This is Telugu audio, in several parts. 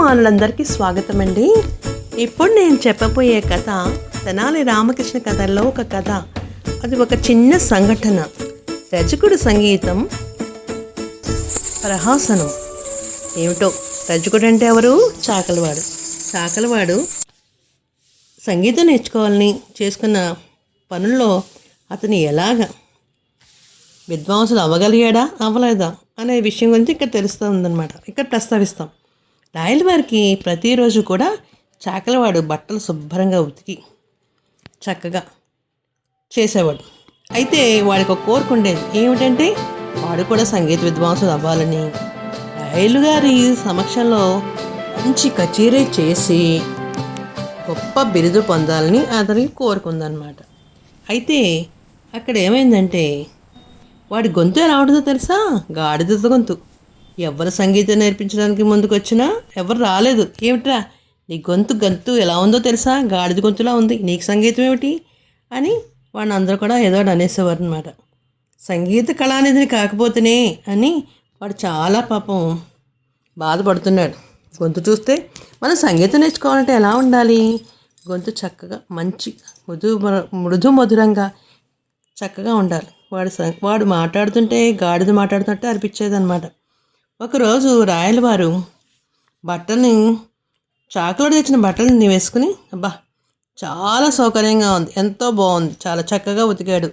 అభిమానులందరికీ స్వాగతం అండి. ఇప్పుడు నేను చెప్పబోయే కథ తెనాలి రామకృష్ణ కథల్లో ఒక కథ. అది ఒక చిన్న సంఘటన. రజకుడు సంగీతం ప్రహసనం. ఏమిటో రజకుడు అంటే ఎవరు? చాకలివాడు సంగీతం నేర్చుకోవాలని చేసుకున్న పనుల్లో అతను ఎలాగ విద్వాంసులు అవ్వలేదా అనే విషయం గురించి ఇక్కడ తెలుస్తుందన్నమాట. ఇక్కడ ప్రస్తావిస్తాం. రాయల వారికి ప్రతిరోజు కూడా చాకలివాడు బట్టలు శుభ్రంగా ఉతికి చక్కగా చేసేవాడు. అయితే వాడికి ఒక కోరిక ఉండేది. ఏమిటంటే వాడు కూడా సంగీత విద్వాంసులు అవ్వాలని, రాయలు గారి సమక్షంలో మంచి కచేరీ చేసి గొప్ప బిరుదు పొందాలని అతనికి కోరుకుందనమాట. అయితే అక్కడ ఏమైందంటే వాడి గొంతు ఎలా ఉంటుందో తెలుసా? గాడిద గొంతు. ఎవరు సంగీతం నేర్పించడానికి ముందుకు వచ్చినా ఎవరు రాలేదు. ఏమిట్రా నీ గొంతు ఎలా ఉందో తెలుసా? గాడిద గొంతులా ఉంది, నీకు సంగీతం ఏమిటి అని వాడిని అందరూ కూడా ఏదో అనేసేవారు అనమాట. సంగీత కళానిధిని కాకపోతేనే అని వాడు చాలా పాపం బాధపడుతున్నాడు. గొంతు చూస్తే మనం సంగీతం నేర్చుకోవాలంటే ఎలా ఉండాలి? గొంతు చక్కగా మంచి మృదు మధురంగా చక్కగా ఉండాలి. వాడు మాట్లాడుతుంటే గాడిద మాట్లాడుతుంటే అనిపించేది అనమాట. ఒకరోజు రాయల వారు చాకలోడు తెచ్చిన బట్టలని వేసుకుని, అబ్బా చాలా సౌకర్యంగా ఉంది, ఎంతో బాగుంది, చాలా చక్కగా ఉతికాడు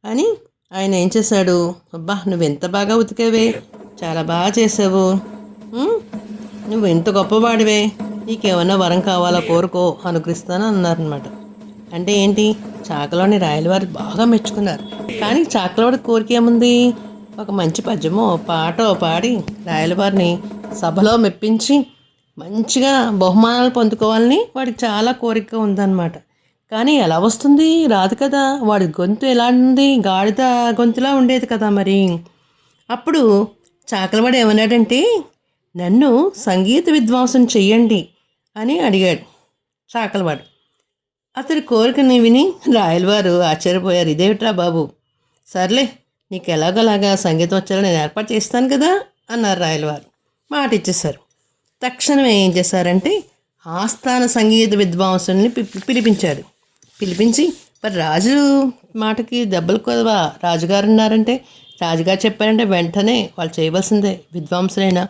అని ఆయన ఏం చేశాడు? అబ్బా నువ్వు ఎంత బాగా ఉతికావే, చాలా బాగా చేసావు, నువ్వు ఎంత గొప్పవాడివే, నీకేమన్నా వరం కావాలా కోరుకో, అనుగ్రహిస్తాను అన్నారనమాట. అంటే ఏంటి? చాకలోని రాయల వారు బాగా మెచ్చుకున్నారు. కానీ చాకలవాడి కోరిక ఏముంది? ఒక మంచి పద్యమో పాటో పాడి రాయల వారిని సభలో మెప్పించి మంచిగా బహుమానాలు పొందుకోవాలని వాడికి చాలా కోరిక ఉందన్నమాట. కానీ ఎలా వస్తుంది? రాదు కదా. వాడి గొంతు ఎలా ఉంది? గాడిద గొంతులా ఉండేది కదా. మరి అప్పుడు చాకలవాడు ఏమన్నాడంటే, నన్ను సంగీత విద్వాంసం చెయ్యండి అని అడిగాడు చాకలవాడు. అతడి కోరికని విని రాయలవారు ఆశ్చర్యపోయారు. ఇదేమిట్రా బాబు, సర్లే నీకు ఎలాగోలాగా సంగీతం వచ్చారో నేను ఏర్పాటు చేస్తాను కదా అన్నారు రాయలవారు. మాట ఇచ్చేశారు. తక్షణమే ఏం చేశారంటే ఆస్థాన సంగీత విద్వాంసుల్ని పిలిపించి మరి రాజు మాటకి దెబ్బలు కొదవా, రాజుగారు ఉన్నారంటే, రాజుగారు చెప్పారంటే వెంటనే వాళ్ళు చేయవలసిందే. విద్వాంసులైనా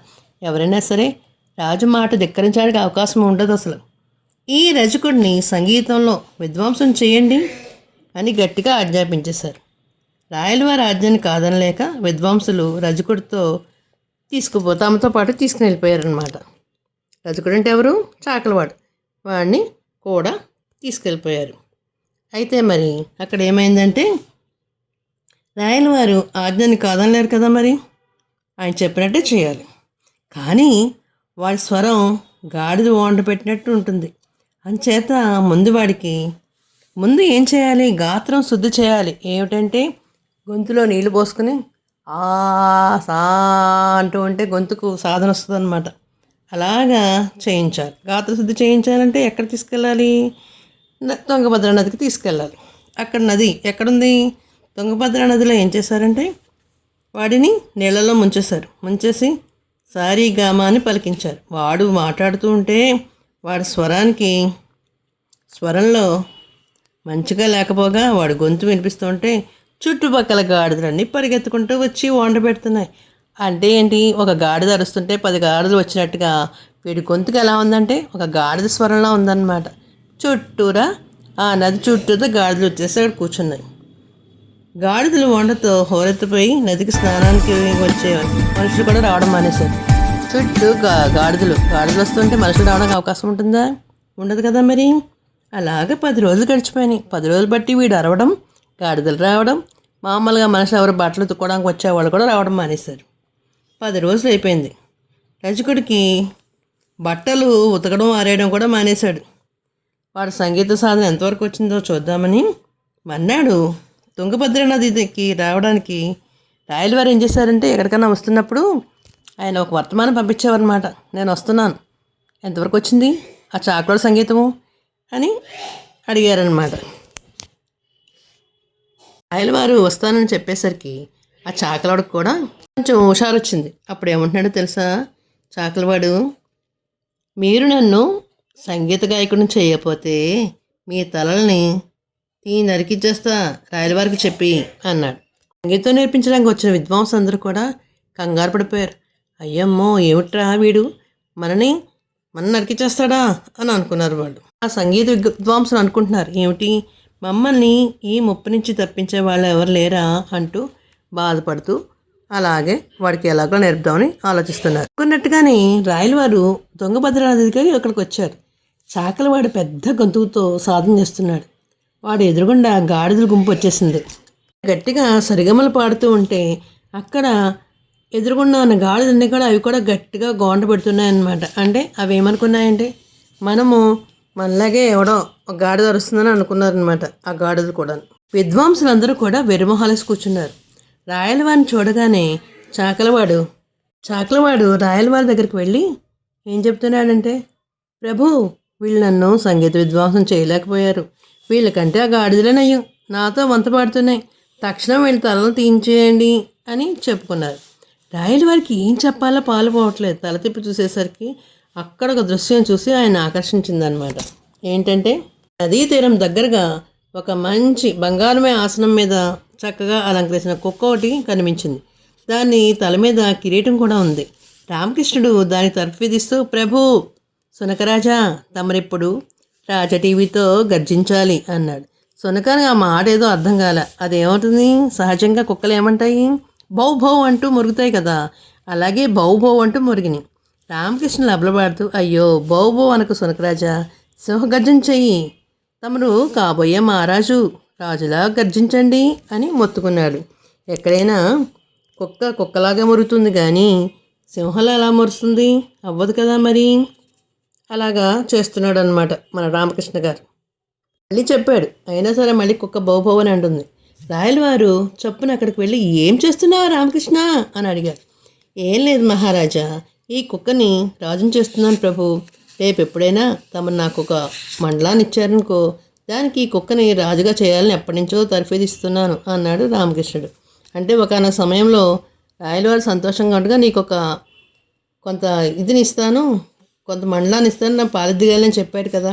ఎవరైనా సరే రాజు మాట ధిక్కరించడానికి అవకాశం ఉండదు అసలు. ఈ రజకుడిని సంగీతంలో విద్వాంసం చేయండి అని గట్టిగా ఆజ్ఞాపించేశారు. రాయలవారి ఆజ్ఞని కాదనలేక విద్వాంసులు రజకుడితో తమతో పాటు తీసుకుని వెళ్ళిపోయారనమాట. రజకుడు అంటే ఎవరు? చాకలివాడు. వాడిని కూడా తీసుకెళ్ళిపోయారు. అయితే మరి అక్కడ ఏమైందంటే రాయలవారు ఆజ్ఞని కాదనలేరు కదా, మరి ఆయన చెప్పినట్టే చేయాలి. కానీ వాడి స్వరం గాడిద వంట పెట్టినట్టు ఉంటుంది. అంచేత ముందు ఏం చేయాలి? గాత్రం శుద్ధి చేయాలి. ఏమిటంటే గొంతులో నీళ్లు పోసుకుని సా అంటూ ఉంటే గొంతుకు సాధన వస్తుంది అనమాట. అలాగా చేయించాలి. గాత్ర శుద్ధి చేయించాలంటే ఎక్కడ తీసుకెళ్ళాలి? తుంగభద్ర నదికి తీసుకెళ్ళాలి. అక్కడ నది ఎక్కడుంది? తుంగభద్ర నదిలో ఏం చేశారంటే వాడిని నీళ్ళలో ముంచేసి సారీగామా అని పలికించారు. వాడు మాట్లాడుతూ ఉంటే వాడి స్వరంలో మంచిగా లేకపోగా వాడి గొంతు వినిపిస్తుంటే చుట్టుపక్కల గాడిదలన్నీ పరిగెత్తుకుంటూ వచ్చి వంట పెడుతున్నాయి. అంటే ఏంటి? ఒక గాడిద అరుస్తుంటే 10 గాడిదలు వచ్చినట్టుగా వీడి గొంతుకు ఎలా ఉందంటే ఒక గాడిద స్వరంలో ఉందన్నమాట. చుట్టూరా ఆ నది చుట్టూతో గాడిదలు వచ్చేసి అక్కడ కూర్చున్నాయి. గాడిదలు వంటతో హోరెత్తిపోయి నదికి స్నానానికి వచ్చే మనుషులు కూడా రావడం మానేశారు. చుట్టూ గాడిదలు వస్తుంటే మనుషులు రావడానికి అవకాశం ఉంటుందా? ఉండదు కదా. మరి అలాగ 10 రోజులు గడిచిపోయినాయి. 10 రోజులు బట్టి వీడు అరవడం, గాడిదలు రావడం, మామూలుగా మనుషులు ఎవరు బట్టలు ఉతుక్కోవడానికి వచ్చేవాళ్ళు కూడా రావడం మానేశారు. 10 రోజులు అయిపోయింది. రజకుడికి బట్టలు ఉతకడం ఆరేయడం కూడా మానేశాడు. వాడు సంగీత సాధన ఎంతవరకు వచ్చిందో చూద్దామని మన్నాడు తుంగభద్ర నదికి రావడానికి రాయలవారు ఏం చేశారంటే ఎక్కడికైనా వస్తున్నప్పుడు ఆయన ఒక వర్తమానం పంపించేవారనమాట. నేను వస్తున్నాను, ఎంతవరకు వచ్చింది ఆ చాకలోడు సంగీతము అని అడిగారనమాట. రాయలవారు వస్తానని చెప్పేసరికి ఆ చాకలవాడికి కూడా కొంచెం హుషారు వచ్చింది. అప్పుడు ఏమంటున్నాడో తెలుసా చాకలివాడు? మీరు నన్ను సంగీత గాయకుడిని చేయకపోతే మీ తలల్ని నరికిచ్చేస్తా రాయలవారికి చెప్పి అన్నాడు. సంగీతం నేర్పించడానికి వచ్చిన విద్వాంసులు అందరూ కూడా కంగారు పడిపోయారు. అయ్యమ్మో ఏమిట్రా వీడు మనని నరికిచ్చేస్తాడా అని అనుకున్నారు వాళ్ళు. ఆ సంగీత విద్వాంసులు అనుకుంటున్నారు, ఏమిటి మమ్మల్ని ఈ ముప్పు నుంచి తప్పించే వాళ్ళు ఎవరు లేరా అంటూ బాధపడుతూ అలాగే వాడికి ఎలాగో నేర్పుదామని ఆలోచిస్తున్నారు. అనుకున్నట్టుగానే రాయలవారు దొంగభద్రానదిగా అక్కడికి వచ్చారు. చాకలవాడు పెద్ద గొంతుకుతో సాధన చేస్తున్నాడు. వాడు ఎదురుగుండా గాడిదల గుంపు వచ్చేసింది. గట్టిగా సరిగమలు పాడుతూ ఉంటే అక్కడ ఎదురుగుండా ఉన్న గాడిదన్నీ కూడా అవి కూడా గట్టిగా గోండ పెడుతున్నాయన్నమాట. అంటే అవి ఏమనుకున్నాయంటే మనము మనలాగే ఎవడో ఒక గాడిద అరుస్తుందని అనుకున్నారనమాట. ఆ గాడిదలు కూడా. విద్వాంసులందరూ కూడా వెరిమొహాలేసి కూర్చున్నారు. రాయలవారిని చూడగానే చాకలవాడు రాయలవారి దగ్గరికి వెళ్ళి ఏం చెప్తున్నాడంటే, ప్రభు వీళ్ళు నన్ను సంగీత విద్వాంసం చేయలేకపోయారు. వీళ్ళకంటే ఆ గాడిదలే నయ్యం, నాతో వంత పాడుతున్నాయి, తక్షణం వీళ్ళ తలను తీయించేయండి అని చెప్పుకున్నారు. రాయలవారికి ఏం చెప్పాలో పాలు పోవట్లేదు. తల తిప్పి చూసేసరికి అక్కడ ఒక దృశ్యం చూసి ఆయన ఆకర్షించిందనమాట. ఏంటంటే నదీ తీరం దగ్గరగా ఒక మంచి బంగారమే ఆసనం మీద చక్కగా అలంకరించిన కుక్క ఒకటి కనిపించింది. దాని తల మీద కిరీటం కూడా ఉంది. రామకృష్ణుడు దాని తర్ఫీదిస్తూ, ప్రభు సునకరాజా తమరిప్పుడు రాజ టీవీతో గర్జించాలి అన్నాడు. సునకానికి ఆ మాట ఏదో అర్థం కాల. అదేమవుతుంది, సహజంగా కుక్కలు ఏమంటాయి, బౌ బౌ అంటూ మురుగుతాయి కదా, అలాగే బౌ బౌ అంటూ మురిగిని. రామకృష్ణులు అబలబాడుతూ, అయ్యో బౌ బౌ అనకు సునకరాజా, సింహగర్జన చెయ్యి, తమరు కాబోయే మహారాజు, రాజులా గర్జించండి అని మొత్తుకున్నాడు. ఎక్కడైనా కుక్కలాగా మురుగుతుంది కానీ సింహంలా ఎలా మురుస్తుంది, అవ్వదు కదా మరి. అలాగా చేస్తున్నాడు అనమాట మన రామకృష్ణ గారు. మళ్ళీ చెప్పాడు, అయినా సరే మళ్ళీ కుక్క బౌబౌ అని అంటుంది. రాయలవారు చప్పున అక్కడికి వెళ్ళి, ఏం చేస్తున్నావు రామకృష్ణ అని అడిగారు. ఏం లేదు మహారాజా, ఈ కుక్కని రాజుని చేస్తున్నాను ప్రభు. రేపు ఎప్పుడైనా తమను నాకు ఒక మండలాన్ని ఇచ్చారనుకో, దానికి ఈ కుక్కని రాజుగా చేయాలని ఎప్పటి నుంచో తర్ఫీదిస్తున్నాను అన్నాడు రామకృష్ణుడు. అంటే ఒకనొక సమయంలో రాయలవారు సంతోషంగా ఉండగా, నీకు ఒక కొంత ఇదిని ఇస్తాను, కొంత మండలాన్ని ఇస్తాను, నా పాలిద్దిగాలని చెప్పాడు కదా,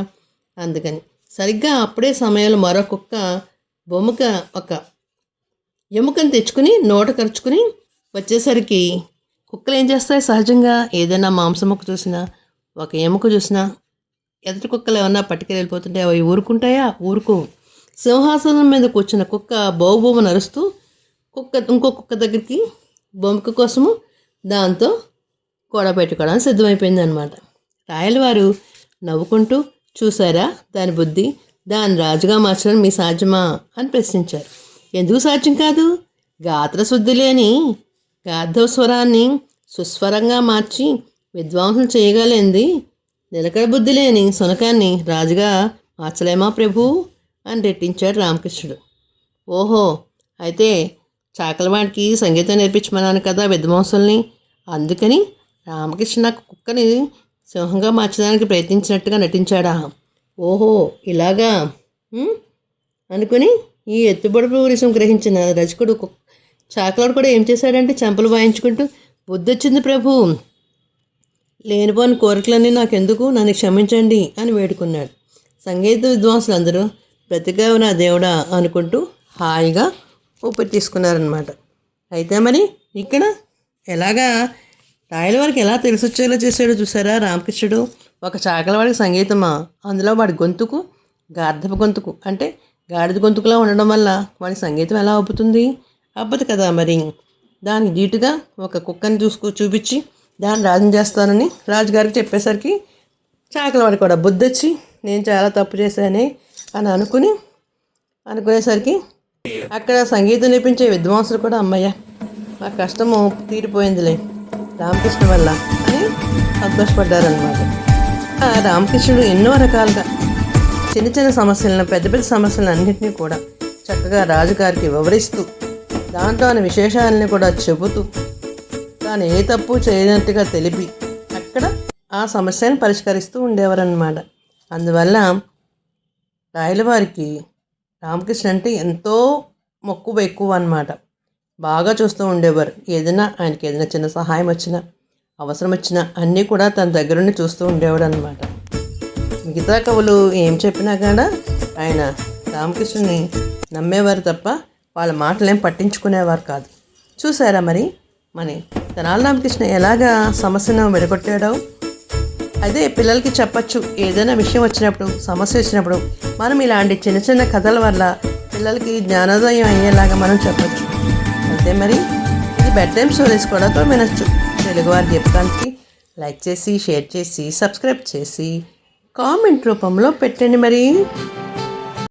అందుకని. సరిగ్గా అప్పుడే సమయంలో మరో కుక్క ఒక ఎముకను తెచ్చుకుని నోట ఖర్చుకుని వచ్చేసరికి, కుక్కలు ఏం చేస్తాయి సహజంగా, ఏదైనా మాంసం ముక్క చూసినా, ఒక ఎముక చూసినా, ఎదుటి కుక్కలు ఏమన్నా పట్టుకెళ్ళి వెళ్ళిపోతుంటే అవి ఊరుకుంటాయా, ఊరుకో. సింహాసనం మీద కూర్చున్న కుక్క బౌబోమ నరుస్తూ ఇంకో కుక్క దగ్గరికి బొమ్మక కోసము దాంతో కూడ పెట్టుకోవడానికి సిద్ధమైపోయింది అనమాట. రాయలవారు నవ్వుకుంటూ, చూసారా దాని బుద్ధి, దాని రాజుగా మార్చడం మీ సాధ్యమా అని ప్రశ్నించారు. ఎందుకు సాధ్యం కాదు, గాత్రశుద్ధి లేని గార్ధవ స్వరాన్ని సుస్వరంగా మార్చి విద్వాంసం చేయగలింది నిలకడ బుద్ధి లేని సునకాన్ని రాజుగా మార్చలేమా ప్రభు అని రెట్టించాడు రామకృష్ణుడు. ఓహో, అయితే చాకలవాడికి సంగీతం నేర్పించమన్నాను కదా విద్వాంసుల్ని, అందుకని రామకృష్ణ కుక్కని సింహంగా మార్చడానికి ప్రయత్నించినట్టుగా నటించాడా, ఓహో ఇలాగా అనుకుని ఈ ఎత్తుబడుపు విషయం గ్రహించిన రజకుడు చాకలవాడు కూడా ఏం చేశాడంటే చెంపలు వాయించుకుంటూ, బుద్ధొచ్చింది ప్రభు, లేనిపోని కోరికలన్నీ నాకెందుకు, నన్ను క్షమించండి అని వేడుకున్నాడు. సంగీత విద్వాంసులందరూ బ్రతికావు నా దేవుడా అనుకుంటూ హాయిగా ఊపిరి తీసుకున్నారనమాట. అయితే మరి ఇక్కడ ఎలాగా రాయలవారికి ఎలా తెలిసొచ్చేలా చేశాడో చూసారా రామకృష్ణుడు. ఒక చాకలవాడికి సంగీతమా, అందులో వాడి గొంతుకు గార్ధప గొంతుకు, అంటే గాడిద గొంతుకులా ఉండడం వల్ల వాడి సంగీతం ఎలా అబ్బుతుంది, అబ్బదు కదా మరి. దానికి ధీటుగా ఒక కుక్కని చూపించి దాన్ని రాజుని చేస్తానని రాజుగారికి చెప్పేసరికి చాకలవాడి కూడా బుద్ధొచ్చి, నేను చాలా తప్పు చేశానే అని అనుకునేసరికి అక్కడ సంగీతం నేర్పించే విద్వాంసులు కూడా, అమ్మయ్య మా కష్టము తీరిపోయిందిలే రామకృష్ణ వల్ల అని సంతోషపడ్డారనమాట. రామకృష్ణుడు ఎన్నో రకాలుగా చిన్న చిన్న సమస్యలను, పెద్ద పెద్ద సమస్యలను అన్నింటినీ కూడా చక్కగా రాజుగారికి వివరిస్తూ, దాంట్లోని విశేషాలని కూడా చెబుతూ, తాను ఏ తప్పు చేయనట్టుగా తెలిపి అక్కడ ఆ సమస్యను పరిష్కరిస్తూ ఉండేవారన్నమాట. అందువల్ల రాయలవారికి రామకృష్ణ అంటే ఎంతో మక్కువ ఎక్కువ అన్నమాట. బాగా చూస్తూ ఉండేవారు. ఆయనకి ఏదైనా చిన్న సహాయం వచ్చినా అవసరం వచ్చిన అన్నీ కూడా తన దగ్గరుండి చూస్తూ ఉండేవాడు అనమాట. మిగతా కవులు ఏం చెప్పినా కూడా ఆయన రామకృష్ణుని నమ్మేవారు తప్ప వాళ్ళ మాటలేం పట్టించుకునేవారు కాదు. చూసారా మరి తెనాలి రామకృష్ణ ఎలాగా సమస్యను విడగొట్టాడో. అదే పిల్లలకి చెప్పచ్చు, ఏదైనా విషయం వచ్చినప్పుడు, సమస్య వచ్చినప్పుడు మనం ఇలాంటి చిన్న చిన్న కథల వల్ల పిల్లలకి జ్ఞానోదయం అయ్యేలాగా మనం చెప్పచ్చు. అయితే మరి ఇది బెడ్ టైమ్ స్టోరీస్ కూడా వినొచ్చు. తెలుగువారి దీపకానికి లైక్ చేసి, షేర్ చేసి, సబ్స్క్రైబ్ చేసి, కామెంట్ రూపంలో పెట్టండి మరి.